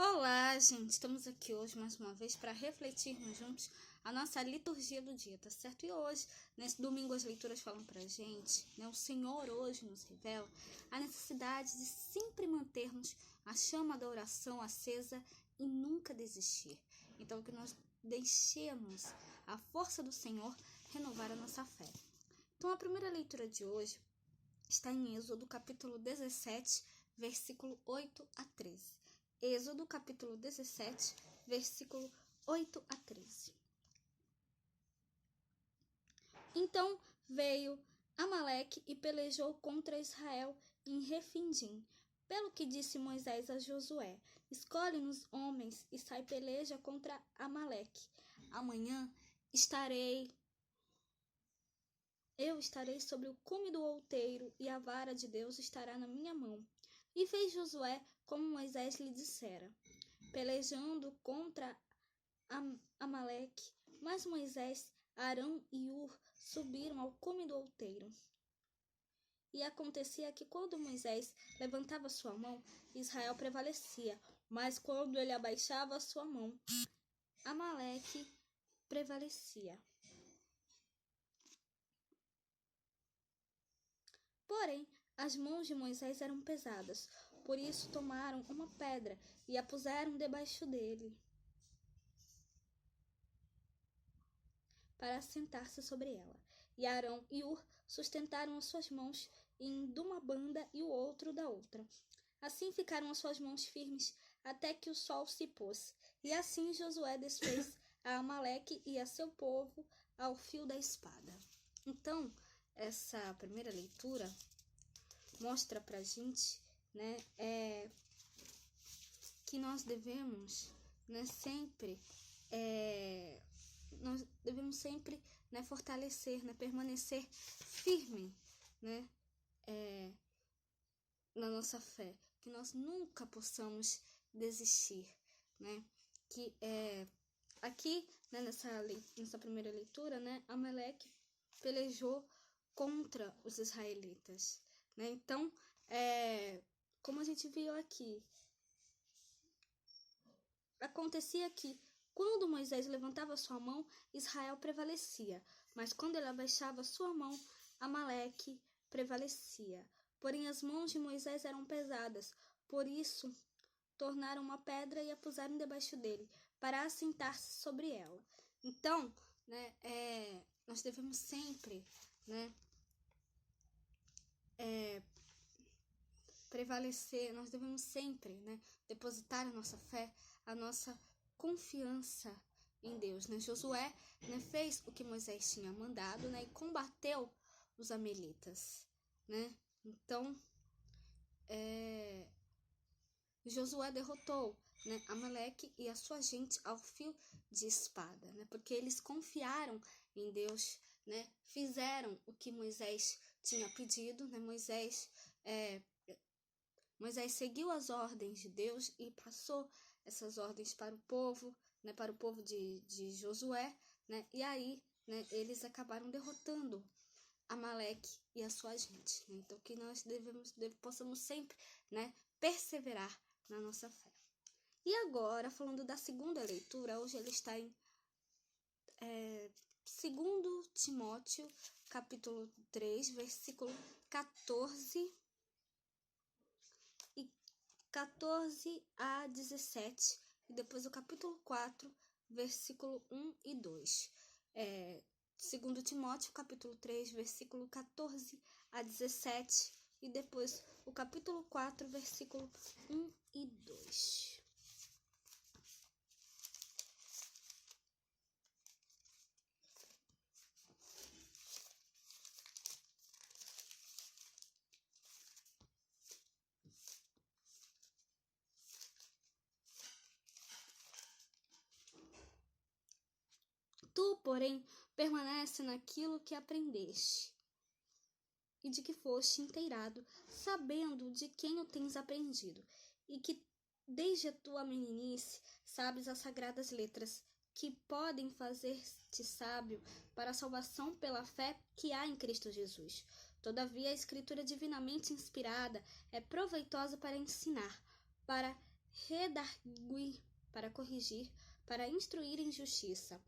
Olá, gente! Estamos aqui hoje mais uma vez para refletirmos juntos a nossa liturgia do dia, tá certo? E hoje, nesse domingo, as leituras falam pra gente, né? O Senhor hoje nos revela a necessidade de sempre mantermos a chama da oração acesa e nunca desistir. Então, que nós deixemos a força do Senhor renovar a nossa fé. Então, a primeira leitura de hoje está em Êxodo, capítulo 17, versículo 8 a 13. Êxodo, capítulo 17, versículo 8 a 13. Então veio Amaleque e pelejou contra Israel em Refidim. Pelo que disse Moisés a Josué: escolhe-nos homens e sai peleja contra Amaleque. Amanhã eu estarei sobre o cume do outeiro, e a vara de Deus estará na minha mão. E fez Josué como Moisés lhe dissera, pelejando contra Amaleque. Mas Moisés, Arão e Hur subiram ao cume do outeiro. E acontecia que quando Moisés levantava sua mão, Israel prevalecia, mas quando ele abaixava sua mão, Amaleque prevalecia. Porém, as mãos de Moisés eram pesadas, por isso tomaram uma pedra e a puseram debaixo dele, para assentar-se sobre ela. E Arão e Hur sustentaram as suas mãos em de uma banda e o outro da outra. Assim ficaram as suas mãos firmes até que o sol se pôs. E assim Josué desfez a Amaleque e a seu povo ao fio da espada. Então, essa primeira leitura mostra pra gente, né, que nós devemos, né, sempre fortalecer, né, permanecer firme, né, na nossa fé, que nós nunca possamos desistir, né, que aqui, né, nessa primeira leitura, né, Amaleque pelejou contra os israelitas, né? Então, como a gente viu aqui, acontecia que quando Moisés levantava sua mão, Israel prevalecia, mas quando ele abaixava sua mão, Amaleque prevalecia. Porém, as mãos de Moisés eram pesadas, por isso tornaram uma pedra e a puseram debaixo dele, para assentar-se sobre ela. Então, né, nós devemos sempre, né, prevalecer, nós devemos sempre, né, depositar a nossa fé, a nossa confiança em Deus, né? Josué, né, fez o que Moisés tinha mandado, né, e combateu os amalequitas, né? Então, Josué derrotou, né, Amaleque e a sua gente ao fio de espada, né? Porque eles confiaram em Deus, né? Fizeram o que Moisés tinha pedido, né? Moisés seguiu as ordens de Deus e passou essas ordens para o povo, né, para o povo de Josué, né, e aí, né, eles acabaram derrotando Amaleque e a sua gente, né? Então que nós possamos sempre, né, perseverar na nossa fé. E agora, falando da segunda leitura, hoje ele está em 2 Timóteo, capítulo 3, versículo 14 a 17, e depois o capítulo 4, versículo 1 e 2. 2 Timóteo, capítulo 3, versículo 14 a 17, e depois o capítulo 4, versículo 1 e 2. Tu, porém, permanece naquilo que aprendeste e de que foste inteirado, sabendo de quem o tens aprendido, e que desde a tua meninice sabes as sagradas letras, que podem fazer-te sábio para a salvação pela fé que há em Cristo Jesus. Todavia, a Escritura divinamente inspirada é proveitosa para ensinar, para redarguir, para corrigir, para instruir em justiça,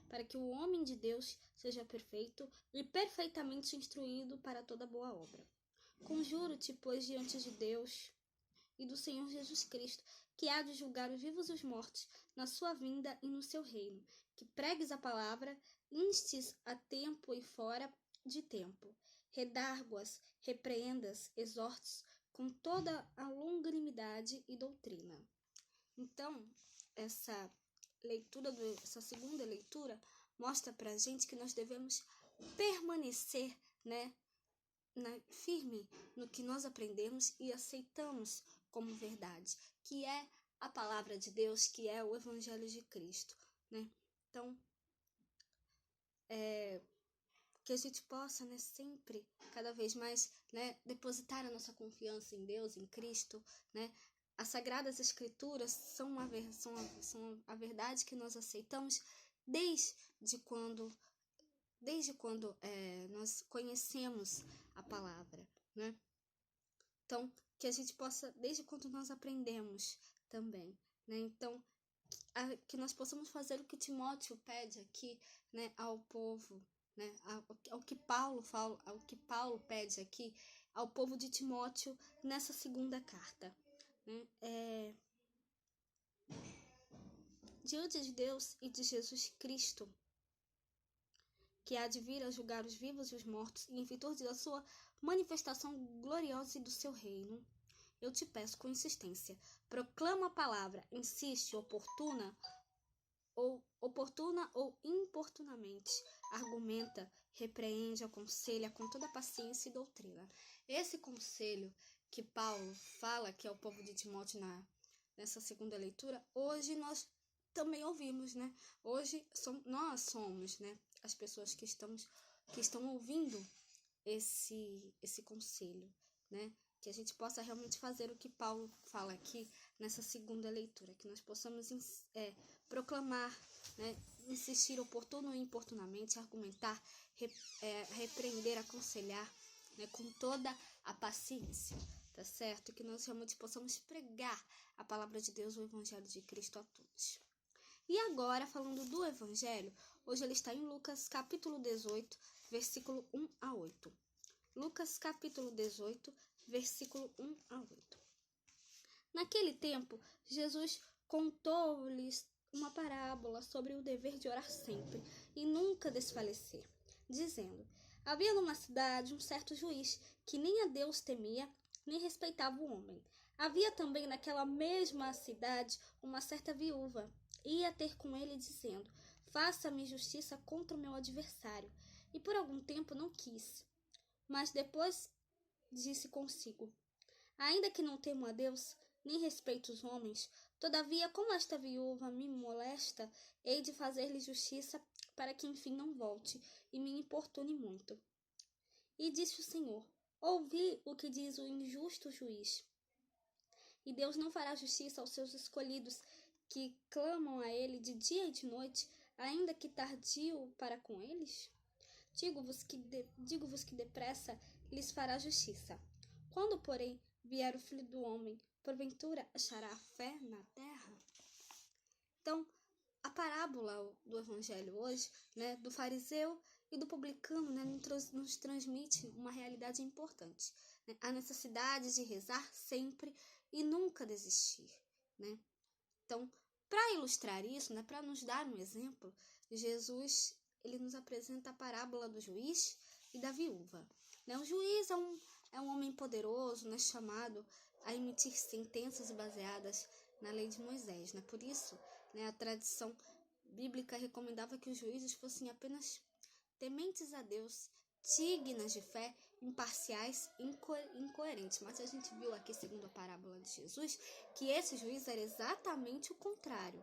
para que o homem de Deus seja perfeito e perfeitamente instruído para toda boa obra. Conjuro-te, pois, diante de Deus e do Senhor Jesus Cristo, que há de julgar os vivos e os mortos na sua vinda e no seu reino, que pregues a palavra, instes a tempo e fora de tempo, redarguas, repreendas, exortes com toda a longanimidade e doutrina. Então, essa segunda leitura mostra para a gente que nós devemos permanecer, firme no que nós aprendemos e aceitamos como verdade, que é a palavra de Deus, que é o Evangelho de Cristo, né? Então, que a gente possa, sempre, cada vez mais, depositar a nossa confiança em Deus, em Cristo, né? As Sagradas Escrituras são a verdade que nós aceitamos desde quando nós conhecemos a palavra, né? Então, que a gente possa, desde quando nós aprendemos também, né? Então, que nós possamos fazer o que Timóteo pede aqui, ao povo, ao que Paulo fala, ao que Paulo pede aqui ao povo de Timóteo nessa segunda carta, né? Diante de Deus e de Jesus Cristo, que há de vir a julgar os vivos e os mortos, e em virtude da sua manifestação gloriosa e do seu reino, eu te peço com insistência, proclama a palavra, insiste, oportuna ou importunamente, argumenta, repreende, aconselha com toda paciência e doutrina. Esse conselho que Paulo fala que é o povo de Timóteo nessa segunda leitura, hoje nós também ouvimos, né? Hoje nós somos, as pessoas que estão ouvindo esse conselho, né? Que a gente possa realmente fazer o que Paulo fala aqui nessa segunda leitura, que nós possamos proclamar, insistir oportuno e importunamente, argumentar, repreender, aconselhar, com toda a paciência, tá certo? Que nós realmente possamos pregar a palavra de Deus, o Evangelho de Cristo a todos. E agora, falando do Evangelho, hoje ele está em Lucas capítulo 18, versículo 1 a 8. Lucas capítulo 18, versículo 1 a 8. Naquele tempo, Jesus contou-lhes uma parábola sobre o dever de orar sempre e nunca desfalecer, dizendo: havia numa cidade um certo juiz que nem a Deus temia, nem respeitava o homem. Havia também naquela mesma cidade uma certa viúva. Ia ter com ele dizendo: faça-me justiça contra o meu adversário. E por algum tempo não quis. Mas depois disse consigo: ainda que não temo a Deus, nem respeito os homens, todavia, como esta viúva me molesta, hei de fazer-lhe justiça, para que enfim não volte e me importune muito. E disse o Senhor: ouvi o que diz o injusto juiz. E Deus não fará justiça aos seus escolhidos, que clamam a ele de dia e de noite, ainda que tardio para com eles? Digo-vos que depressa lhes fará justiça. Quando, porém, vier o Filho do Homem, porventura achará fé na terra? Então, a parábola do Evangelho hoje, do fariseu e do publicano, nos transmite uma realidade importante, a necessidade de rezar sempre e nunca desistir, Então, para ilustrar isso, para nos dar um exemplo, Jesus ele nos apresenta a parábola do juiz e da viúva. O juiz é um homem poderoso, chamado a emitir sentenças baseadas na lei de Moisés. Por isso, a tradição bíblica recomendava que os juízes fossem apenas tementes a Deus, dignas de fé, imparciais e incoerentes. Mas a gente viu aqui, segundo a parábola de Jesus, que esse juiz era exatamente o contrário.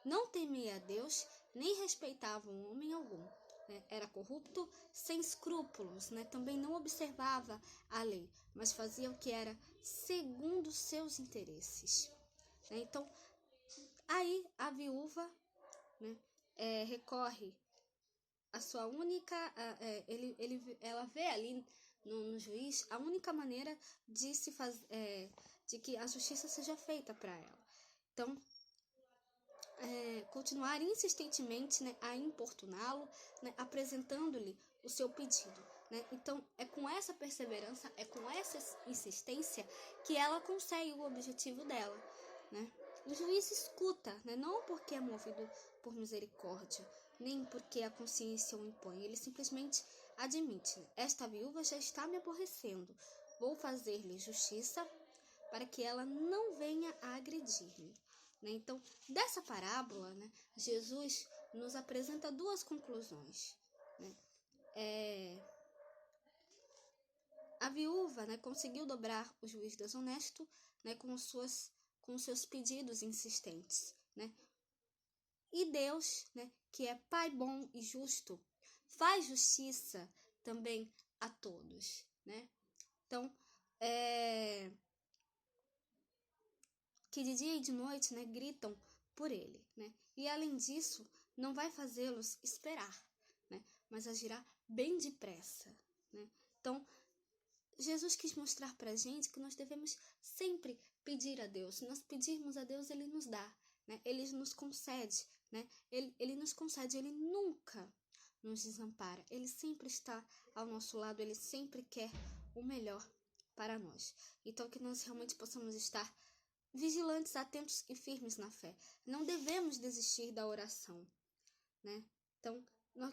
Não temia a Deus, nem respeitava um homem algum. Era corrupto, sem escrúpulos, também não observava a lei, mas fazia o que era segundo seus interesses. Então, aí a viúva recorre a sua única, ela vê ali no juiz a única maneira de que a justiça seja feita para ela. Então, continuar insistentemente, né, a importuná-lo, né, apresentando-lhe o seu pedido, né? Então, é com essa perseverança, é com essa insistência que ela consegue o objetivo dela, né? O juiz escuta, né, não porque é movido por misericórdia, nem porque a consciência o impõe, ele simplesmente admite: esta viúva já está me aborrecendo, vou fazer-lhe justiça para que ela não venha a agredir-me. Então, dessa parábola, né, Jesus nos apresenta duas conclusões. Né? A viúva, né, conseguiu dobrar o juiz desonesto, né, com os seus pedidos insistentes. Né? E Deus, né, que é Pai bom e justo, faz justiça também a todos. Né? Então, que de dia e de noite, né, gritam por ele, né? E além disso, não vai fazê-los esperar, né? Mas agirá bem depressa, né? Então, Jesus quis mostrar para a gente que nós devemos sempre pedir a Deus. Se nós pedirmos a Deus, Ele nos dá, né? Ele nos concede, né? Ele nos concede, Ele nunca nos desampara. Ele sempre está ao nosso lado, Ele sempre quer o melhor para nós. Então, que nós realmente possamos estar vigilantes, atentos e firmes na fé. Não devemos desistir da oração, né? Então,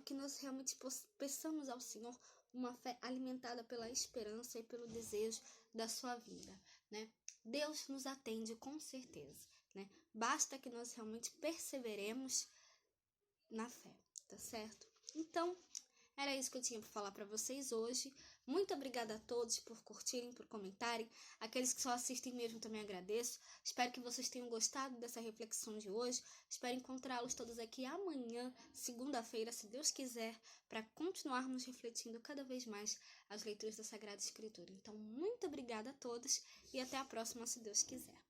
que nós realmente peçamos ao Senhor uma fé alimentada pela esperança e pelo desejo da sua vida, né? Deus nos atende com certeza, né? Basta que nós realmente perseveremos na fé, tá certo? Então, era isso que eu tinha para falar para vocês hoje. Muito obrigada a todos por curtirem, por comentarem. Aqueles que só assistem mesmo também agradeço. Espero que vocês tenham gostado dessa reflexão de hoje. Espero encontrá-los todos aqui amanhã, segunda-feira, se Deus quiser, para continuarmos refletindo cada vez mais as leituras da Sagrada Escritura. Então, muito obrigada a todos e até a próxima, se Deus quiser.